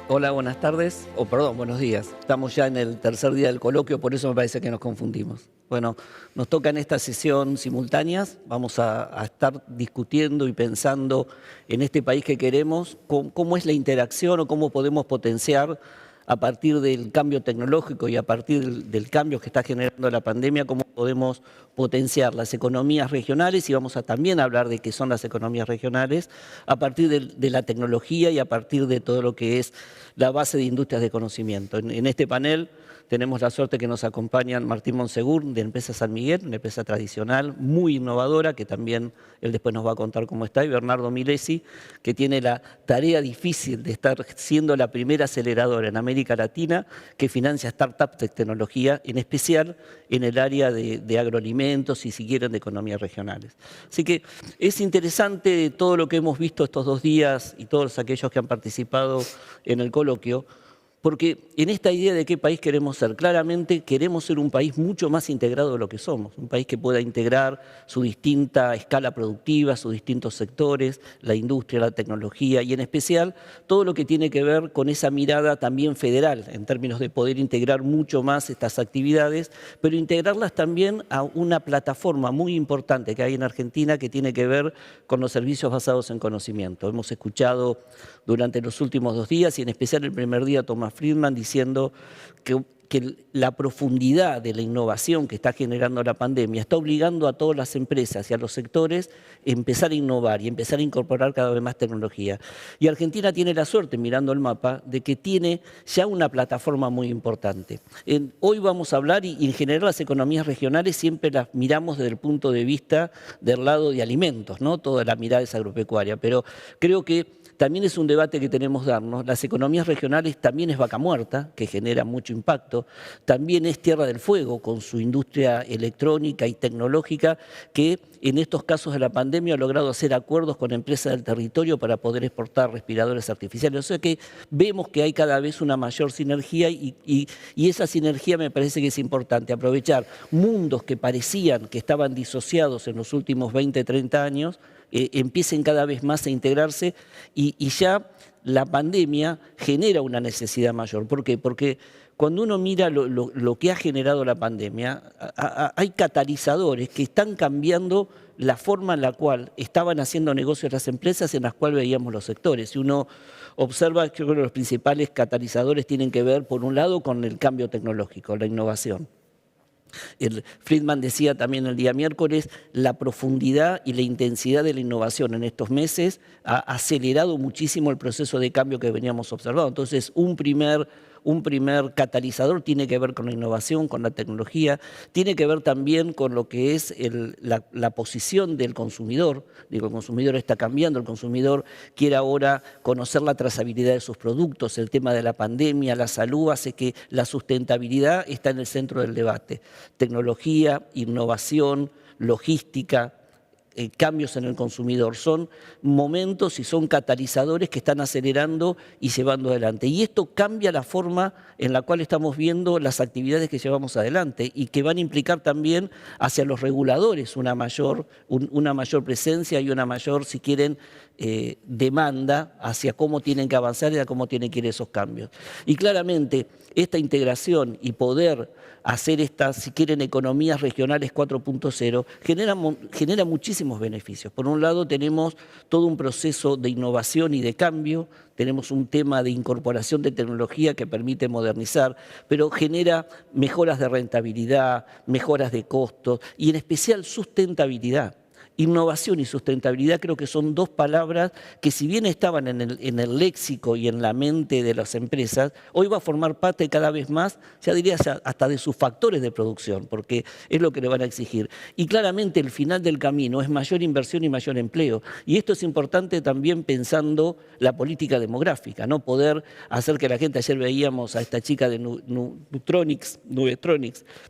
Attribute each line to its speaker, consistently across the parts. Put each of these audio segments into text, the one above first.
Speaker 1: Hola, buenas tardes, o perdón, buenos días. Estamos ya en el tercer día del coloquio, por eso me parece que nos confundimos. Bueno, nos toca en esta sesión simultáneas, vamos a estar discutiendo y pensando en este país que queremos, cómo es la interacción o cómo podemos potenciar a partir del cambio tecnológico y a partir del cambio que está generando la pandemia, cómo podemos potenciar las economías regionales, y vamos a también hablar de qué son las economías regionales, a partir de la tecnología y a partir de todo lo que es la base de industrias de conocimiento. En este panel tenemos la suerte que nos acompañan Martín Monsegur, de Empresa San Miguel, una empresa tradicional, muy innovadora, que también él después nos va a contar cómo está, y Bernardo Milesi, que tiene la tarea difícil de estar siendo la primera aceleradora en América Latina que financia startups de tecnología, en especial en el área de agroalimentos y, si quieren, de economías regionales. Así que es interesante todo lo que hemos visto estos 2 días y todos aquellos que han participado en el coloquio, porque en esta idea de qué país queremos ser, claramente queremos ser un país mucho más integrado de lo que somos, un país que pueda integrar su distinta escala productiva, sus distintos sectores, la industria, la tecnología y en especial todo lo que tiene que ver con esa mirada también federal, en términos de poder integrar mucho más estas actividades, pero integrarlas también a una plataforma muy importante que hay en Argentina que tiene que ver con los servicios basados en conocimiento. Hemos escuchado durante los últimos 2 días y en especial el primer día Thomas Friedman diciendo que la profundidad de la innovación que está generando la pandemia está obligando a todas las empresas y a los sectores a empezar a innovar y empezar a incorporar cada vez más tecnología. Y Argentina tiene la suerte, mirando el mapa, de que tiene ya una plataforma muy importante. Hoy vamos a hablar, y en general las economías regionales siempre las miramos desde el punto de vista del lado de alimentos, ¿no? Toda la mirada es agropecuaria, pero creo que también es un debate que tenemos que darnos. Las economías regionales también es Vaca Muerta, que genera mucho impacto, también es Tierra del Fuego, con su industria electrónica y tecnológica, que en estos casos de la pandemia ha logrado hacer acuerdos con empresas del territorio para poder exportar respiradores artificiales. O sea que vemos que hay cada vez una mayor sinergia y esa sinergia me parece que es importante, aprovechar mundos que parecían que estaban disociados en los últimos 20, 30 años, empiecen cada vez más a integrarse y ya la pandemia genera una necesidad mayor. ¿Por qué? Porque cuando uno mira lo que ha generado la pandemia, hay catalizadores que están cambiando la forma en la cual estaban haciendo negocios las empresas, en las cuales veíamos los sectores. Si uno observa, creo que los principales catalizadores tienen que ver, por un lado, con el cambio tecnológico, la innovación. Friedman decía también el día miércoles, la profundidad y la intensidad de la innovación en estos meses ha acelerado muchísimo el proceso de cambio que veníamos observando. Entonces, un primer catalizador tiene que ver con la innovación, con la tecnología, tiene que ver también con lo que es la posición del consumidor. Digo, el consumidor está cambiando, el consumidor quiere ahora conocer la trazabilidad de sus productos, el tema de la pandemia, la salud, hace que la sustentabilidad está en el centro del debate. Tecnología, innovación, logística, cambios en el consumidor, son momentos y son catalizadores que están acelerando y llevando adelante. Y esto cambia la forma en la cual estamos viendo las actividades que llevamos adelante y que van a implicar también hacia los reguladores una mayor presencia y una mayor, si quieren, demanda hacia cómo tienen que avanzar y a cómo tienen que ir esos cambios. Y claramente esta integración y poder hacer estas, si quieren, economías regionales 4.0 genera muchísimos beneficios. Por un lado tenemos todo un proceso de innovación y de cambio, tenemos un tema de incorporación de tecnología que permite modernizar, pero genera mejoras de rentabilidad, mejoras de costos y en especial sustentabilidad. Innovación y sustentabilidad creo que son 2 palabras que, si bien estaban en el léxico y en la mente de las empresas, hoy va a formar parte cada vez más, ya diría hasta de sus factores de producción, porque es lo que le van a exigir. Y claramente el final del camino es mayor inversión y mayor empleo. Y esto es importante también pensando la política demográfica, ¿no? Poder hacer que la gente, ayer veíamos a esta chica de Nubetronics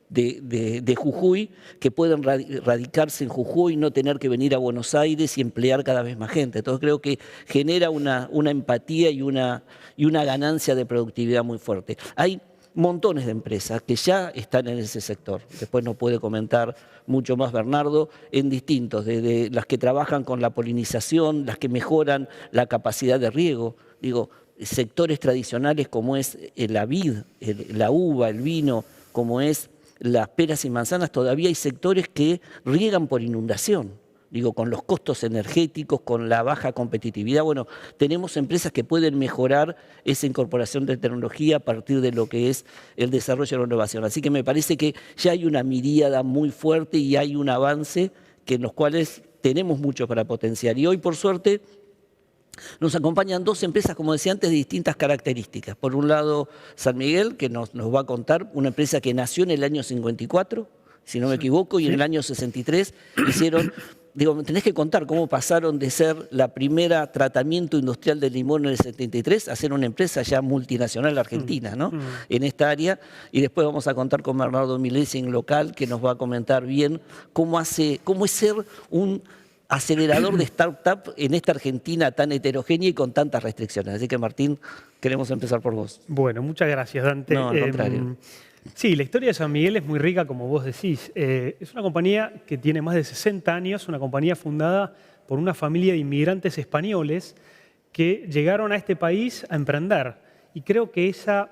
Speaker 1: de Jujuy, que pueden radicarse en Jujuy, no tener que venir a Buenos Aires y emplear cada vez más gente. Entonces creo que genera una empatía y una ganancia de productividad muy fuerte. Hay montones de empresas que ya están en ese sector. Después nos puede comentar mucho más Bernardo, en distintos, desde las que trabajan con la polinización, las que mejoran la capacidad de riego. Digo, sectores tradicionales como es la vid, la uva, el vino, como es las peras y manzanas, todavía hay sectores que riegan por inundación. Digo, con los costos energéticos, con la baja competitividad. Bueno, tenemos empresas que pueden mejorar esa incorporación de tecnología a partir de lo que es el desarrollo de la innovación. Así que me parece que ya hay una miríada muy fuerte y hay un avance en los cuales tenemos mucho para potenciar. Y hoy, por suerte, nos acompañan dos empresas, como decía antes, de distintas características. Por un lado, San Miguel, que nos va a contar, una empresa que nació en el año 54, si no me equivoco, y en el año 63 hicieron... Digo, me tenés que contar cómo pasaron de ser la primera tratamiento industrial del limón en el 73 a ser una empresa ya multinacional argentina, ¿no? En esta área. Y después vamos a contar con Bernardo Milesi en local, que nos va a comentar bien cómo es ser un acelerador de startup en esta Argentina tan heterogénea y con tantas restricciones. Así que, Martín, queremos empezar por vos.
Speaker 2: Bueno, muchas gracias, Dante.
Speaker 1: No, al contrario.
Speaker 2: Sí, la historia de San Miguel es muy rica, como vos decís. Es una compañía que tiene más de 60 años, una compañía fundada por una familia de inmigrantes españoles que llegaron a este país a emprender. Y creo que esa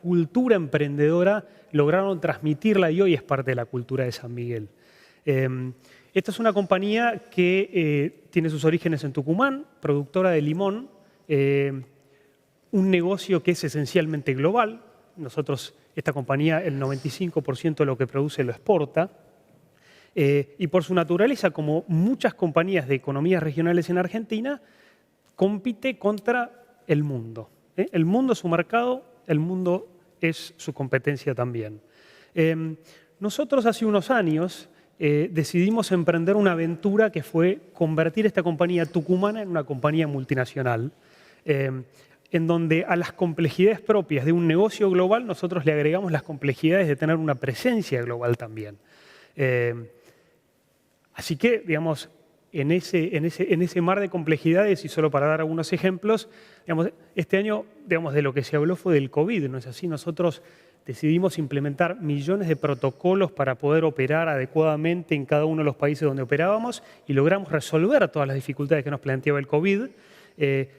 Speaker 2: cultura emprendedora lograron transmitirla y hoy es parte de la cultura de San Miguel. Esta es una compañía que tiene sus orígenes en Tucumán, productora de limón, un negocio que es esencialmente global. Nosotros, esta compañía, el 95% de lo que produce lo exporta. Y por su naturaleza, como muchas compañías de economías regionales en Argentina, compite contra el mundo. El mundo es su mercado, el mundo es su competencia también. Nosotros hace unos años decidimos emprender una aventura que fue convertir esta compañía tucumana en una compañía multinacional. En donde a las complejidades propias de un negocio global nosotros le agregamos las complejidades de tener una presencia global también. Así que, digamos, en ese mar de complejidades, y solo para dar algunos ejemplos, digamos, este año, digamos, de lo que se habló fue del COVID, ¿no es así? Nosotros decidimos implementar millones de protocolos para poder operar adecuadamente en cada uno de los países donde operábamos y logramos resolver todas las dificultades que nos planteaba el COVID.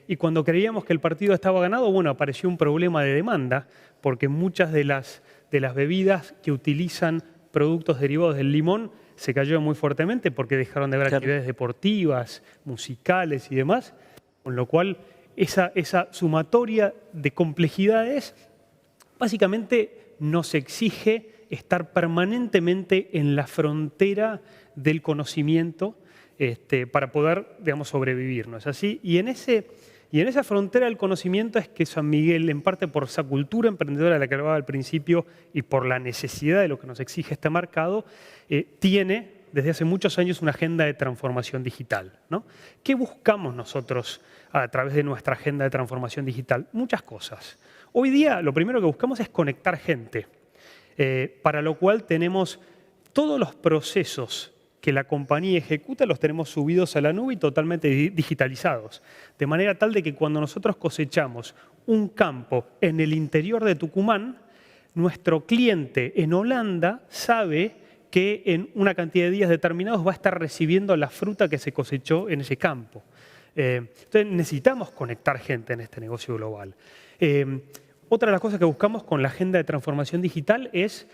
Speaker 2: Y cuando creíamos que el partido estaba ganado, bueno, apareció un problema de demanda, porque muchas de las bebidas que utilizan productos derivados del limón se cayeron muy fuertemente porque dejaron de haber actividades deportivas, musicales y demás, con lo cual esa sumatoria de complejidades básicamente nos exige estar permanentemente en la frontera del conocimiento para poder, digamos, sobrevivir, ¿no es así? Y en esa frontera del conocimiento es que San Miguel, en parte por esa cultura emprendedora de la que hablaba al principio y por la necesidad de lo que nos exige este mercado, tiene desde hace muchos años una agenda de transformación digital, ¿no? ¿Qué buscamos nosotros a través de nuestra agenda de transformación digital? Muchas cosas. Hoy día lo primero que buscamos es conectar gente, para lo cual tenemos todos los procesos que la compañía ejecuta, los tenemos subidos a la nube y totalmente digitalizados. De manera tal de que cuando nosotros cosechamos un campo en el interior de Tucumán, nuestro cliente en Holanda sabe que en una cantidad de días determinados va a estar recibiendo la fruta que se cosechó en ese campo. Entonces necesitamos conectar gente en este negocio global. Otra de las cosas que buscamos con la agenda de transformación digital es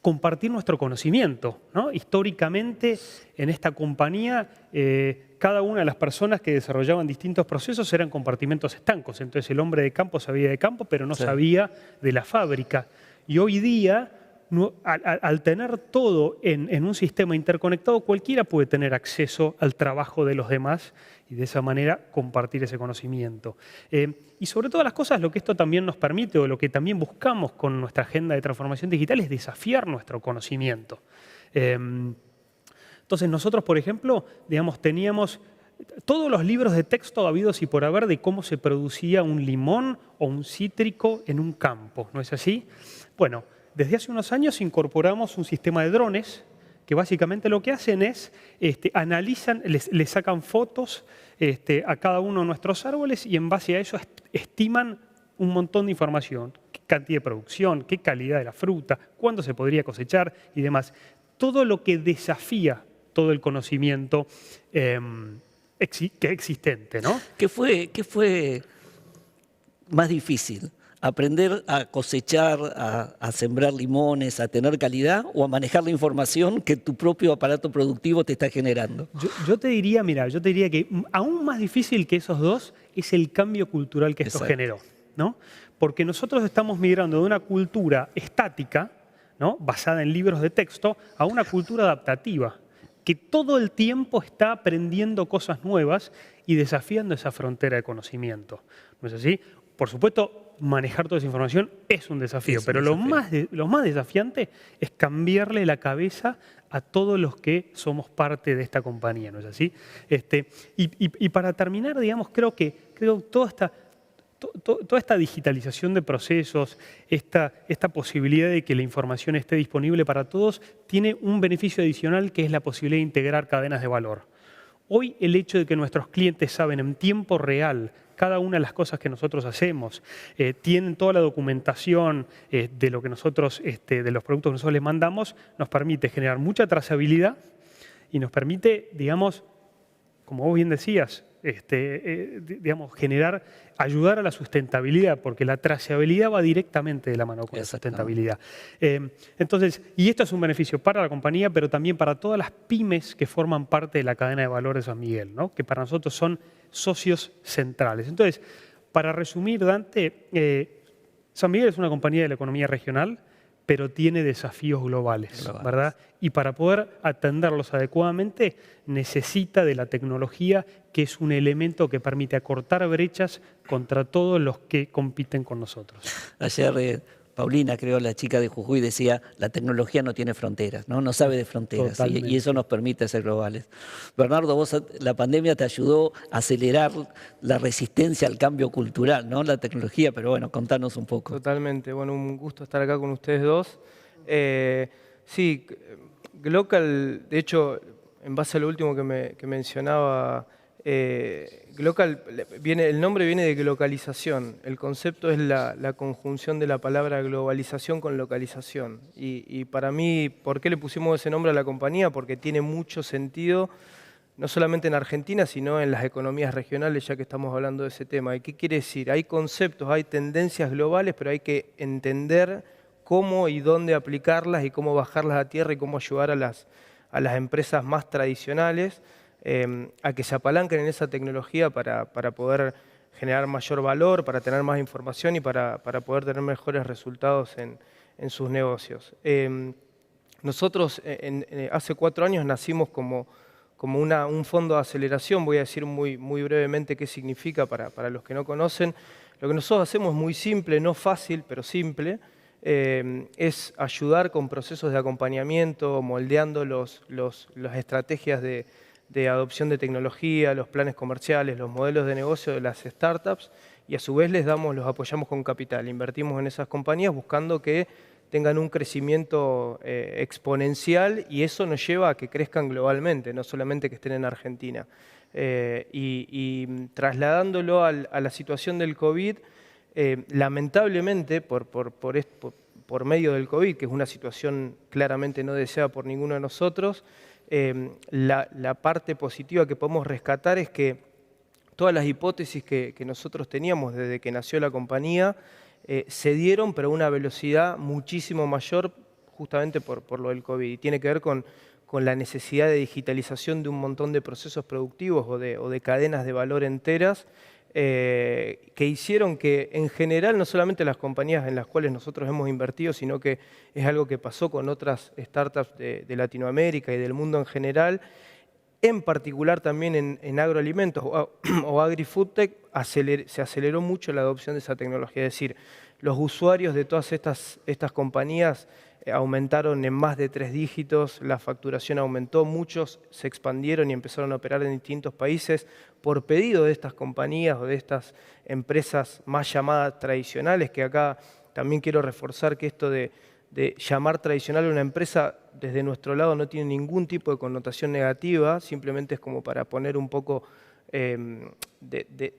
Speaker 2: compartir nuestro conocimiento, ¿no? Históricamente, en esta compañía, cada una de las personas que desarrollaban distintos procesos eran compartimentos estancos. Entonces, el hombre de campo sabía de campo, pero no sabía de la fábrica. Y hoy día, al tener todo en un sistema interconectado, cualquiera puede tener acceso al trabajo de los demás y de esa manera compartir ese conocimiento. Y sobre todas las cosas, lo que esto también nos permite, o lo que también buscamos con nuestra agenda de transformación digital, es desafiar nuestro conocimiento. Entonces nosotros, por ejemplo, digamos, teníamos todos los libros de texto habidos y por haber de cómo se producía un limón o un cítrico en un campo, ¿no es así? Bueno, desde hace unos años incorporamos un sistema de drones que básicamente lo que hacen es analizan, le sacan fotos a cada uno de nuestros árboles y en base a eso estiman un montón de información, qué cantidad de producción, qué calidad de la fruta, cuándo se podría cosechar y demás. Todo lo que desafía todo el conocimiento existente, ¿no?
Speaker 1: ¿Qué fue más difícil? ¿Aprender a cosechar, a sembrar limones, a tener calidad o a manejar la información que tu propio aparato productivo te está generando?
Speaker 2: Yo te diría, mira, yo te diría que aún más difícil que esos dos es el cambio cultural que esto
Speaker 1: Exacto.
Speaker 2: generó, ¿no? Porque nosotros estamos migrando de una cultura estática, ¿no?, basada en libros de texto, a una cultura adaptativa, que todo el tiempo está aprendiendo cosas nuevas y desafiando esa frontera de conocimiento. ¿No es así? Por supuesto, manejar toda esa información es un desafío,
Speaker 1: Es un
Speaker 2: pero
Speaker 1: desafío.
Speaker 2: lo más desafiante es cambiarle la cabeza a todos los que somos parte de esta compañía, ¿no es así? Y para terminar, digamos, creo toda esta digitalización de procesos, esta posibilidad de que la información esté disponible para todos, tiene un beneficio adicional que es la posibilidad de integrar cadenas de valor. Hoy el hecho de que nuestros clientes saben en tiempo real cada una de las cosas que nosotros hacemos, tienen toda la documentación de lo que nosotros, de los productos que nosotros les mandamos, nos permite generar mucha trazabilidad y nos permite, digamos, como vos bien decías, digamos, ayudar a la sustentabilidad, porque la trazabilidad va directamente de la mano con la sustentabilidad. Entonces, y esto es un beneficio para la compañía, pero también para todas las pymes que forman parte de la cadena de valor de San Miguel, ¿no?, que para nosotros son socios centrales. Entonces, para resumir, Dante, San Miguel es una compañía de la economía regional, pero tiene desafíos globales, ¿verdad? Y para poder atenderlos adecuadamente necesita de la tecnología, que es un elemento que permite acortar brechas contra todos los que compiten con nosotros.
Speaker 1: Ayer Paulina, creo, la chica de Jujuy, decía, la tecnología no tiene fronteras, no sabe de fronteras, y eso nos permite ser globales. Bernardo, la pandemia te ayudó a acelerar la resistencia al cambio cultural, ¿no?, la tecnología, pero bueno, contanos un poco.
Speaker 3: Totalmente, bueno, un gusto estar acá con ustedes dos. Sí, Glocal, de hecho, en base a lo último que mencionaba, Glocal, el nombre viene de glocalización. El concepto es la conjunción de la palabra globalización con localización. Y para mí, ¿por qué le pusimos ese nombre a la compañía? Porque tiene mucho sentido, no solamente en Argentina, sino en las economías regionales, ya que estamos hablando de ese tema. ¿Y qué quiere decir? Hay conceptos, hay tendencias globales, pero hay que entender cómo y dónde aplicarlas y cómo bajarlas a tierra y cómo ayudar a las empresas más tradicionales a que se apalanquen en esa tecnología para poder generar mayor valor, para tener más información y para poder tener mejores resultados en sus negocios. Nosotros hace 4 años nacimos como un fondo de aceleración. Voy a decir muy brevemente qué significa para los que no conocen. Lo que nosotros hacemos es muy simple, no fácil, pero simple. Es ayudar con procesos de acompañamiento, moldeando las estrategias de adopción de tecnología, los planes comerciales, los modelos de negocio de las startups, y a su vez los apoyamos con capital. Invertimos en esas compañías buscando que tengan un crecimiento exponencial, y eso nos lleva a que crezcan globalmente, no solamente que estén en Argentina. Y trasladándolo a la situación del COVID, lamentablemente, por medio del COVID, que es una situación claramente no deseada por ninguno de nosotros, la parte positiva que podemos rescatar es que todas las hipótesis que nosotros teníamos desde que nació la compañía se dieron, pero a una velocidad muchísimo mayor, justamente por lo del COVID. Y tiene que ver con la necesidad de digitalización de un montón de procesos productivos o de cadenas de valor enteras, que hicieron que, en general, no solamente las compañías en las cuales nosotros hemos invertido, sino que es algo que pasó con otras startups de Latinoamérica y del mundo en general, en particular también en agroalimentos o agri-foodtech, se aceleró mucho la adopción de esa tecnología. Es decir, los usuarios de todas estas compañías aumentaron en más de 3 dígitos, la facturación aumentó, muchos se expandieron y empezaron a operar en distintos países por pedido de estas compañías o de estas empresas más llamadas tradicionales, que acá también quiero reforzar que esto de llamar tradicional a una empresa desde nuestro lado no tiene ningún tipo de connotación negativa, simplemente es como para poner un poco,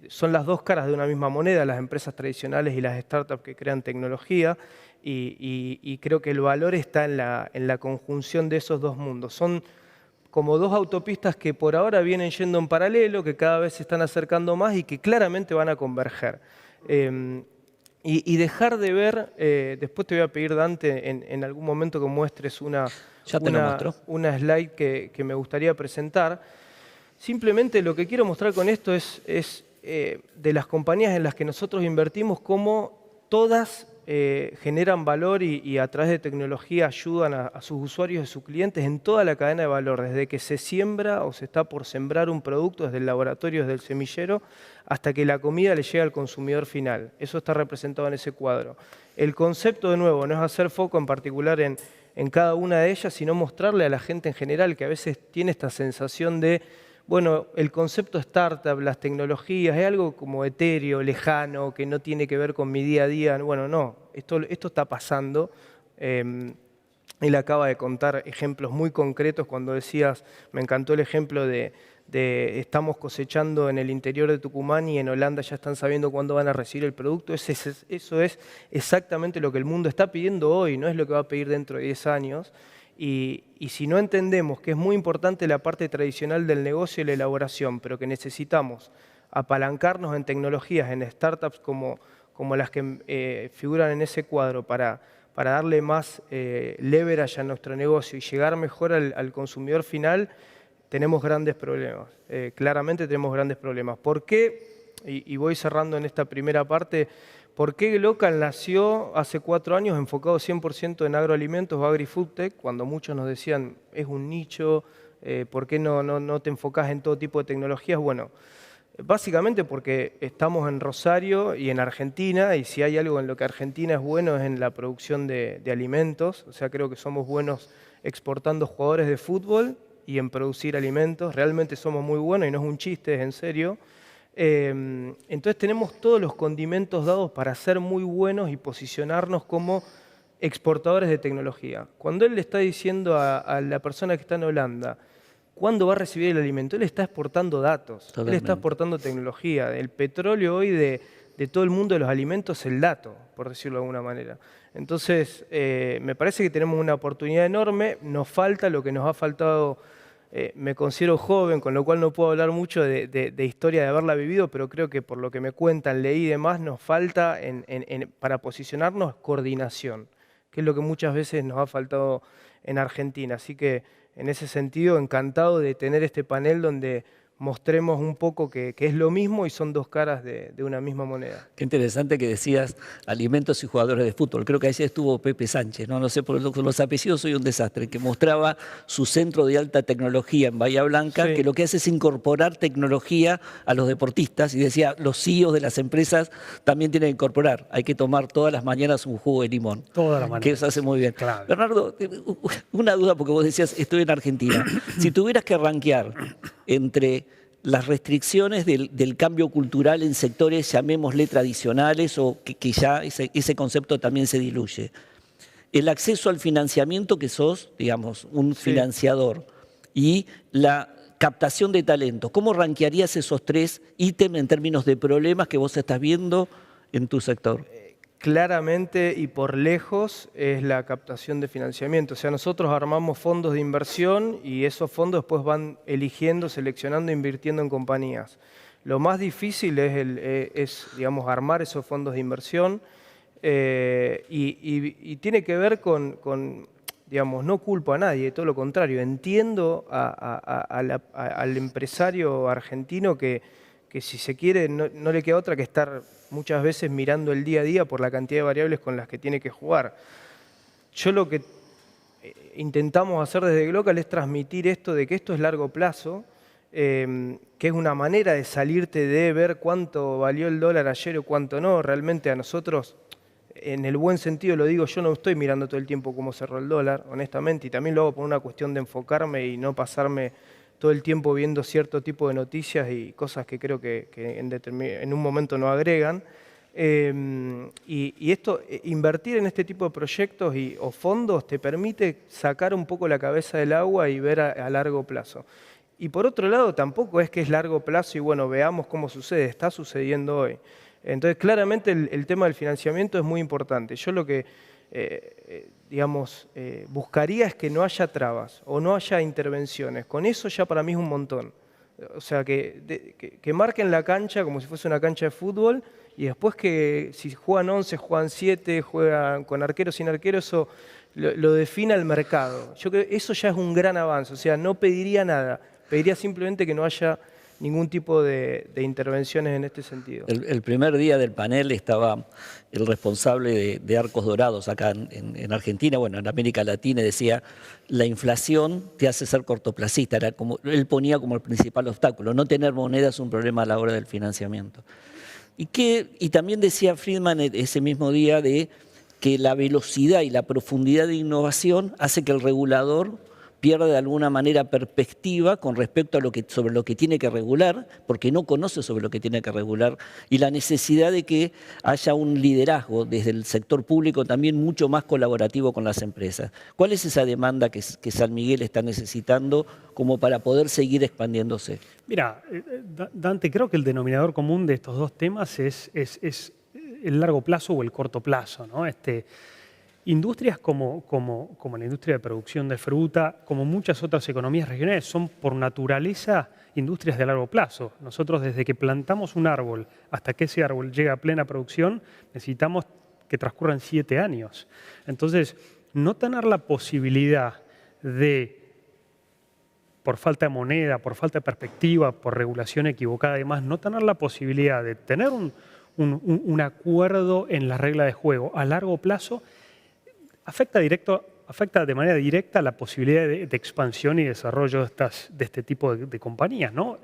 Speaker 3: son las dos caras de una misma moneda, las empresas tradicionales y las startups que crean tecnología, y creo que el valor está en la conjunción de esos dos mundos. Son como dos autopistas que por ahora vienen yendo en paralelo, que cada vez se están acercando más y que claramente van a converger. Y dejar de ver, después te voy a pedir, Dante, en algún momento que muestres una slide que me gustaría presentar. Simplemente lo que quiero mostrar con esto es de las compañías en las que nosotros invertimos, cómo todas generan valor y a través de tecnología ayudan a sus usuarios y sus clientes en toda la cadena de valor, desde que se siembra o se está por sembrar un producto, desde el laboratorio, desde el semillero, hasta que la comida le llega al consumidor final. Eso está representado en ese cuadro. El concepto, de nuevo, no es hacer foco en particular en cada una de ellas, sino mostrarle a la gente en general que a veces tiene esta sensación de, bueno, el concepto startup, las tecnologías, es algo como etéreo, lejano, que no tiene que ver con mi día a día. Bueno, no, esto está pasando. Él acaba de contar ejemplos muy concretos cuando decías, me encantó el ejemplo de estamos cosechando en el interior de Tucumán y en Holanda ya están sabiendo cuándo van a recibir el producto. Eso es exactamente lo que el mundo está pidiendo hoy, no es lo que va a pedir dentro de 10 años. Y si no entendemos que es muy importante la parte tradicional del negocio y la elaboración, pero que necesitamos apalancarnos en tecnologías, en startups como las que figuran en ese cuadro para darle más leverage a nuestro negocio y llegar mejor al consumidor final, tenemos grandes problemas. Claramente tenemos grandes problemas. ¿Por qué? Y voy cerrando en esta primera parte. ¿Por qué Glocal nació hace 4 años enfocado 100% en agroalimentos o agri-foodtech? Cuando muchos nos decían, es un nicho, ¿por qué no te enfocás en todo tipo de tecnologías? Bueno, básicamente porque estamos en Rosario y en Argentina, y si hay algo en lo que Argentina es bueno es en la producción de alimentos. O sea, creo que somos buenos exportando jugadores de fútbol y en producir alimentos. Realmente somos muy buenos y no es un chiste, es en serio. Entonces tenemos todos los condimentos dados para ser muy buenos y posicionarnos como exportadores de tecnología. Cuando él le está diciendo a la persona que está en Holanda cuándo va a recibir el alimento, él está exportando datos,
Speaker 1: Totalmente.
Speaker 3: él está exportando tecnología. El petróleo hoy de todo el mundo de los alimentos es el dato, por decirlo de alguna manera. Entonces me parece que tenemos una oportunidad enorme, nos falta lo que nos ha faltado. Me considero joven, con lo cual no puedo hablar mucho de historia de haberla vivido, pero creo que por lo que me cuentan, leí y demás, nos falta para posicionarnos coordinación, que es lo que muchas veces nos ha faltado en Argentina. Así que en ese sentido, encantado de tener este panel donde mostremos un poco que es lo mismo y son dos caras de una misma moneda.
Speaker 1: Qué interesante que decías alimentos y jugadores de fútbol. Creo que ahí estuvo Pepe Sánchez, no sé, por los apellidos soy un desastre, que mostraba su centro de alta tecnología en Bahía Blanca,
Speaker 3: Sí.
Speaker 1: que lo que hace es incorporar tecnología a los deportistas y decía, los CEOs de las empresas también tienen que incorporar. Hay que tomar todas las mañanas un jugo de limón.
Speaker 2: Todas las mañanas.
Speaker 1: Que eso hace muy bien.
Speaker 2: Claro.
Speaker 1: Bernardo, una duda, porque vos decías, estoy en Argentina. Si tuvieras que rankear entre las restricciones del cambio cultural en sectores, llamémosle tradicionales, o que ya ese concepto también se diluye, el acceso al financiamiento, que sos, digamos, un financiador, y la captación de talento, ¿cómo rankearías esos 3 ítems en términos de problemas que vos estás viendo en tu sector?
Speaker 3: Claramente y por lejos es la captación de financiamiento. O sea, nosotros armamos fondos de inversión y esos fondos después van eligiendo, seleccionando, invirtiendo en compañías. Lo más difícil es digamos, armar esos fondos de inversión y tiene que ver con, digamos, no culpo a nadie, todo lo contrario. Entiendo al empresario argentino que si se quiere no le queda otra que estar muchas veces mirando el día a día por la cantidad de variables con las que tiene que jugar. Yo lo que intentamos hacer desde Glocal es transmitir esto de que esto es largo plazo, que es una manera de salirte de ver cuánto valió el dólar ayer o cuánto no. Realmente a nosotros, en el buen sentido lo digo, yo no estoy mirando todo el tiempo cómo cerró el dólar, honestamente, y también lo hago por una cuestión de enfocarme y no pasarme todo el tiempo viendo cierto tipo de noticias y cosas que creo que en un momento no agregan. Y esto, invertir en este tipo de proyectos o fondos te permite sacar un poco la cabeza del agua y ver a largo plazo. Y por otro lado, tampoco es que es largo plazo y bueno, veamos cómo sucede, está sucediendo hoy. Entonces, claramente el tema del financiamiento es muy importante. Yo lo que digamos, buscaría es que no haya trabas o no haya intervenciones. Con eso ya para mí es un montón. O sea, que marquen la cancha como si fuese una cancha de fútbol y después que si juegan 11, juegan 7, juegan con arquero, sin arquero, eso lo define el mercado. Yo creo que eso ya es un gran avance. O sea, no pediría nada. Pediría simplemente que no haya ningún tipo de intervenciones en este sentido.
Speaker 1: El primer día del panel estaba el responsable de Arcos Dorados acá en Argentina, bueno, en América Latina, y decía, la inflación te hace ser cortoplacista. Era como, él ponía como el principal obstáculo, no tener moneda es un problema a la hora del financiamiento. Y también decía Friedman ese mismo día de que la velocidad y la profundidad de innovación hace que el regulador pierda de alguna manera perspectiva con respecto a sobre lo que tiene que regular, porque no conoce sobre lo que tiene que regular, y la necesidad de que haya un liderazgo desde el sector público también mucho más colaborativo con las empresas. ¿Cuál es esa demanda que San Miguel está necesitando como para poder seguir expandiéndose?
Speaker 2: Mira, Dante, creo que el denominador común de estos dos temas es el largo plazo o el corto plazo, ¿no? Industrias como la industria de producción de fruta, como muchas otras economías regionales, son por naturaleza industrias de largo plazo. Nosotros desde que plantamos un árbol hasta que ese árbol llega a plena producción, necesitamos que transcurran 7 años. Entonces, no tener la posibilidad de, por falta de moneda, por falta de perspectiva, por regulación equivocada y demás, no tener la posibilidad de tener un acuerdo en la regla de juego a largo plazo, afecta de manera directa la posibilidad de expansión y desarrollo de este tipo de compañías, ¿no?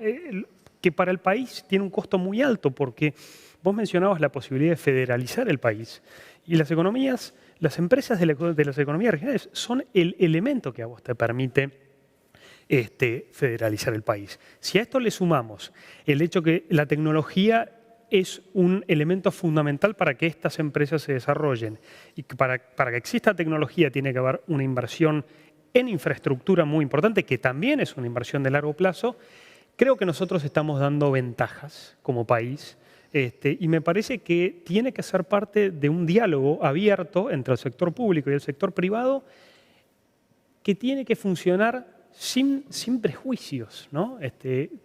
Speaker 2: Que para el país tiene un costo muy alto porque vos mencionabas la posibilidad de federalizar el país. Y las empresas de las economías regionales son el elemento que a vos te permite federalizar el país. Si a esto le sumamos el hecho que la tecnología es un elemento fundamental para que estas empresas se desarrollen. Y que para que exista tecnología tiene que haber una inversión en infraestructura muy importante, que también es una inversión de largo plazo. Creo que nosotros estamos dando ventajas como país y me parece que tiene que ser parte de un diálogo abierto entre el sector público y el sector privado que tiene que funcionar sin prejuicios, ¿no?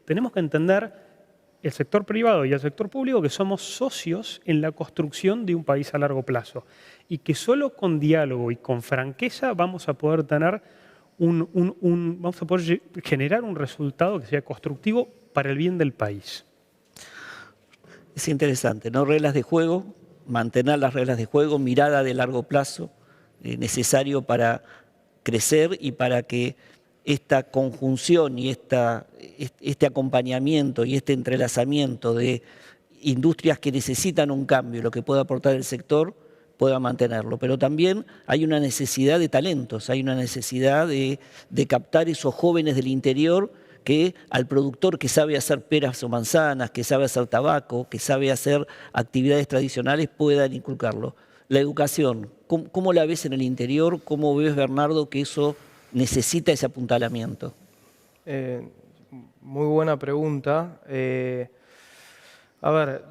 Speaker 2: Tenemos que entender el sector privado y el sector público que somos socios en la construcción de un país a largo plazo y que solo con diálogo y con franqueza vamos a poder tener vamos a poder generar un resultado que sea constructivo para el bien del país.
Speaker 1: Es interesante, ¿no? Reglas de juego, mantener las reglas de juego, mirada de largo plazo, necesario para crecer y para que esta conjunción y este acompañamiento y este entrelazamiento de industrias que necesitan un cambio, lo que puede aportar el sector, pueda mantenerlo. Pero también hay una necesidad de talentos, hay una necesidad de captar esos jóvenes del interior que al productor que sabe hacer peras o manzanas, que sabe hacer tabaco, que sabe hacer actividades tradicionales, puedan inculcarlo. La educación, ¿cómo la ves en el interior? ¿Cómo ves, Bernardo, que eso necesita ese apuntalamiento?
Speaker 3: Muy buena pregunta. A ver,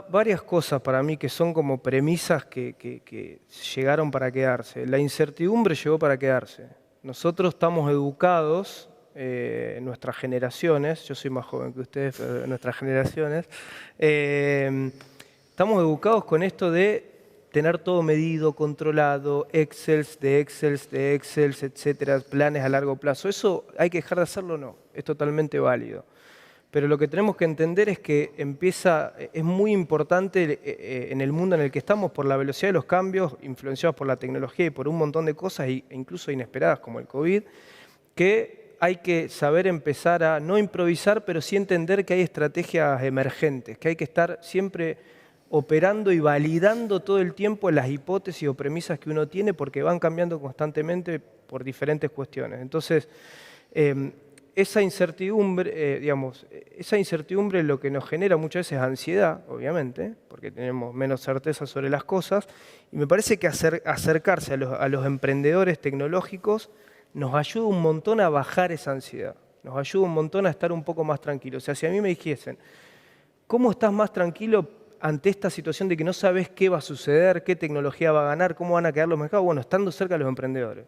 Speaker 3: varias cosas para mí que son como premisas que llegaron para quedarse. La incertidumbre llegó para quedarse. Nosotros estamos educados, nuestras generaciones, yo soy más joven que ustedes, pero nuestras generaciones, estamos educados con esto de tener todo medido, controlado, Excels, etcétera, planes a largo plazo. ¿Eso hay que dejar de hacerlo o no? Es totalmente válido. Pero lo que tenemos que entender es que es muy importante en el mundo en el que estamos por la velocidad de los cambios, influenciados por la tecnología y por un montón de cosas, e incluso inesperadas como el COVID, que hay que saber empezar a no improvisar, pero sí entender que hay estrategias emergentes, que hay que estar siempre operando y validando todo el tiempo las hipótesis o premisas que uno tiene porque van cambiando constantemente por diferentes cuestiones. Entonces, esa incertidumbre lo que nos genera muchas veces es ansiedad, obviamente, porque tenemos menos certeza sobre las cosas, y me parece que acercarse a los emprendedores tecnológicos nos ayuda un montón a bajar esa ansiedad, nos ayuda un montón a estar un poco más tranquilos. O sea, si a mí me dijesen, ¿cómo estás más tranquilo ante esta situación de que no sabes qué va a suceder, qué tecnología va a ganar, cómo van a quedar los mercados, bueno, estando cerca de los emprendedores.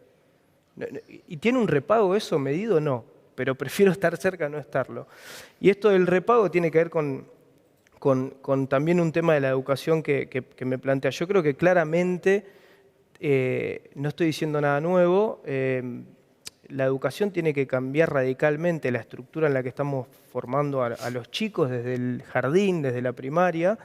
Speaker 3: ¿Y tiene un repago eso medido? No, pero prefiero estar cerca a no estarlo. Y esto del repago tiene que ver con también un tema de la educación que me plantea. Yo creo que claramente, no estoy diciendo nada nuevo, la educación tiene que cambiar radicalmente la estructura en la que estamos formando a los chicos desde el jardín, desde la primaria,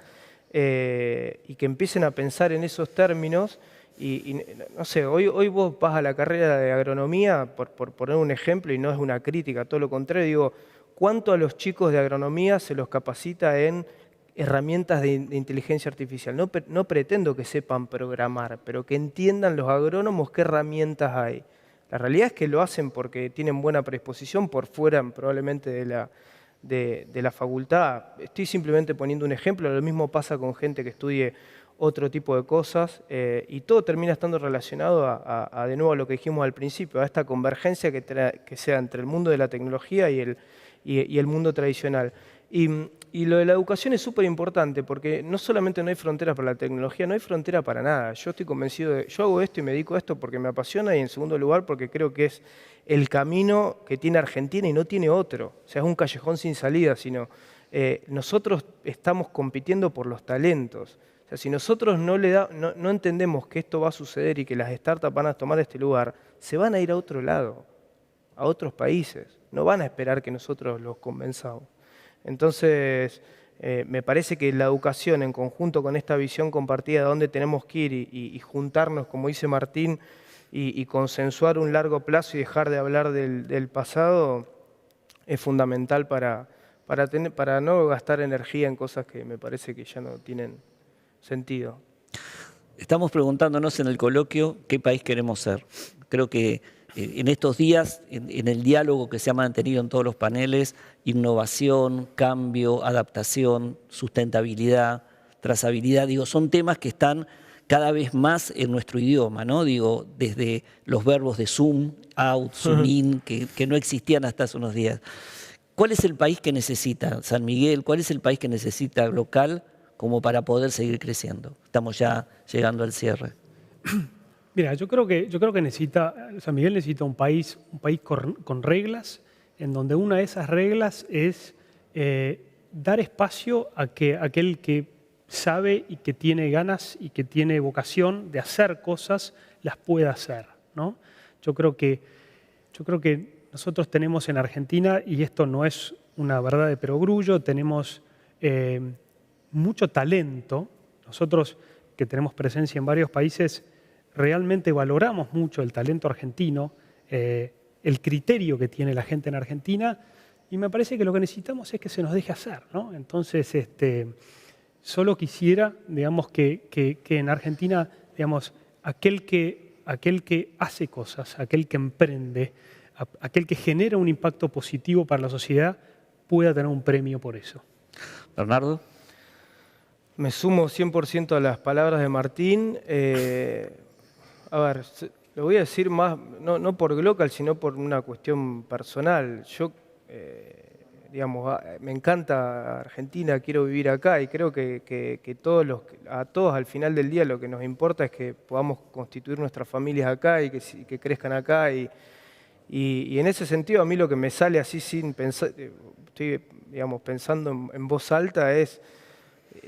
Speaker 3: y que empiecen a pensar en esos términos. Y no sé, hoy vos vas a la carrera de agronomía, por poner un ejemplo, y no es una crítica, todo lo contrario, digo, ¿cuánto a los chicos de agronomía se los capacita en herramientas de inteligencia artificial? No pretendo que sepan programar, pero que entiendan los agrónomos qué herramientas hay. La realidad es que lo hacen porque tienen buena predisposición por fuera probablemente de la facultad. Estoy simplemente poniendo un ejemplo, lo mismo pasa con gente que estudie otro tipo de cosas y todo termina estando relacionado de nuevo a lo que dijimos al principio, a esta convergencia que sea entre el mundo de la tecnología y el mundo tradicional. Y lo de la educación es súper importante porque no solamente no hay fronteras para la tecnología, no hay frontera para nada. Yo estoy convencido yo hago esto y me dedico a esto porque me apasiona y en segundo lugar porque creo que es el camino que tiene Argentina y no tiene otro. O sea, es un callejón sin salida, sino nosotros estamos compitiendo por los talentos. O sea, si nosotros no entendemos que esto va a suceder y que las startups van a tomar este lugar, se van a ir a otro lado, a otros países. No van a esperar que nosotros los convenzamos. Entonces, me parece que la educación en conjunto con esta visión compartida de dónde tenemos que ir y juntarnos, como dice Martín, y consensuar un largo plazo y dejar de hablar del pasado, es fundamental para no gastar energía en cosas que me parece que ya no tienen sentido.
Speaker 1: Estamos preguntándonos en el coloquio qué país queremos ser. Creo que en estos días, en el diálogo que se ha mantenido en todos los paneles, innovación, cambio, adaptación, sustentabilidad, trazabilidad, digo, son temas que están cada vez más en nuestro idioma, ¿no? Digo, desde los verbos de zoom out, zoom in, que no existían hasta hace unos días. ¿Cuál es el país que necesita San Miguel? ¿Cuál es el país que necesita local como para poder seguir creciendo? Estamos ya llegando al cierre.
Speaker 2: Mira, yo creo que San Miguel necesita un país con reglas, en donde una de esas reglas es dar espacio a que aquel que sabe y que tiene ganas y que tiene vocación de hacer cosas, las pueda hacer, ¿no? Yo creo que nosotros tenemos en Argentina, y esto no es una verdad de perogrullo, tenemos mucho talento. Nosotros que tenemos presencia en varios países, realmente valoramos mucho el talento argentino, el criterio que tiene la gente en Argentina, y me parece que lo que necesitamos es que se nos deje hacer, ¿no? Entonces, solo quisiera, digamos, que en Argentina, digamos, aquel que hace cosas, aquel que emprende, aquel que genera un impacto positivo para la sociedad, pueda tener un premio por eso.
Speaker 1: Bernardo.
Speaker 3: Me sumo 100% a las palabras de Martín. A ver, lo voy a decir más, no por Glocal, sino por una cuestión personal. Yo, digamos, me encanta Argentina, quiero vivir acá y creo que a todos al final del día lo que nos importa es que podamos constituir nuestras familias acá y que crezcan acá. Y en ese sentido a mí lo que me sale así sin pensar, estoy, digamos, pensando en voz alta es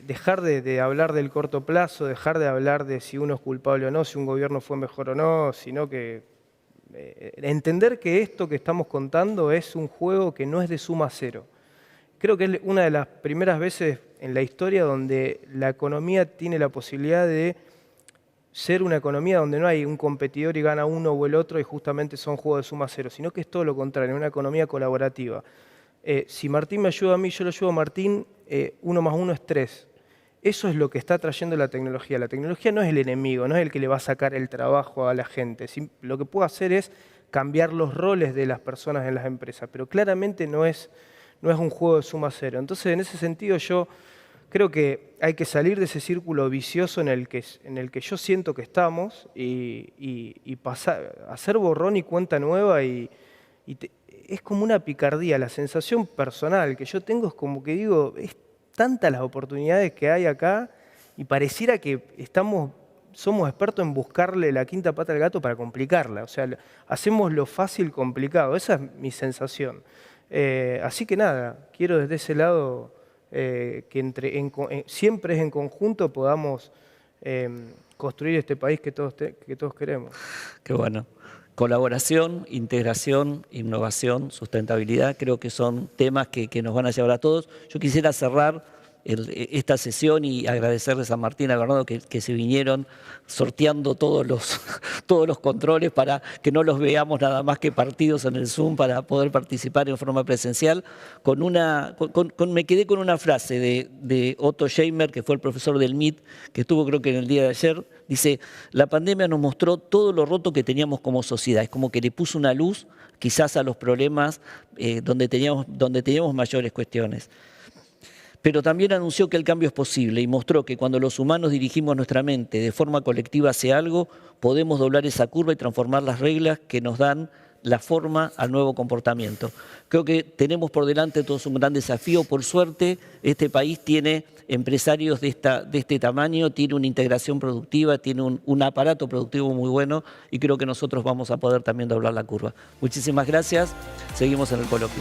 Speaker 3: dejar de hablar del corto plazo, dejar de hablar de si uno es culpable o no, si un gobierno fue mejor o no, sino que entender que esto que estamos contando es un juego que no es de suma cero. Creo que es una de las primeras veces en la historia donde la economía tiene la posibilidad de ser una economía donde no hay un competidor y gana uno o el otro y justamente son juegos de suma cero, sino que es todo lo contrario, una economía colaborativa. Si Martín me ayuda a mí, yo lo ayudo a Martín, 1 más 1 es 3. Eso es lo que está trayendo la tecnología. La tecnología no es el enemigo, no es el que le va a sacar el trabajo a la gente. Lo que puede hacer es cambiar los roles de las personas en las empresas, pero claramente no es un juego de suma cero. Entonces, en ese sentido, yo creo que hay que salir de ese círculo vicioso en el que yo siento que estamos y pasar, hacer borrón y cuenta nueva es como una picardía. La sensación personal que yo tengo es como que digo, es tantas las oportunidades que hay acá y pareciera que somos expertos en buscarle la quinta pata al gato para complicarla. O sea, hacemos lo fácil complicado. Esa es mi sensación. Así que nada, quiero desde ese lado que siempre es en conjunto podamos construir este país que todos queremos.
Speaker 1: Qué bueno. Colaboración, integración, innovación, sustentabilidad, creo que son temas que nos van a llevar a todos. Yo quisiera cerrar esta sesión y agradecerles a Martina, a Bernardo, que se vinieron sorteando todos los controles para que no los veamos nada más que partidos en el Zoom para poder participar en forma presencial. Me quedé con una frase de Otto Scheimer, que fue el profesor del MIT, que estuvo creo que en el día de ayer. Dice, la pandemia nos mostró todo lo roto que teníamos como sociedad. Es como que le puso una luz quizás a los problemas donde teníamos mayores cuestiones. Pero también anunció que el cambio es posible y mostró que cuando los humanos dirigimos nuestra mente de forma colectiva hacia algo, podemos doblar esa curva y transformar las reglas que nos dan la forma al nuevo comportamiento. Creo que tenemos por delante todos un gran desafío. Por suerte, este país tiene empresarios de este tamaño, tiene una integración productiva, tiene un aparato productivo muy bueno y creo que nosotros vamos a poder también doblar la curva. Muchísimas gracias. Seguimos en el coloquio.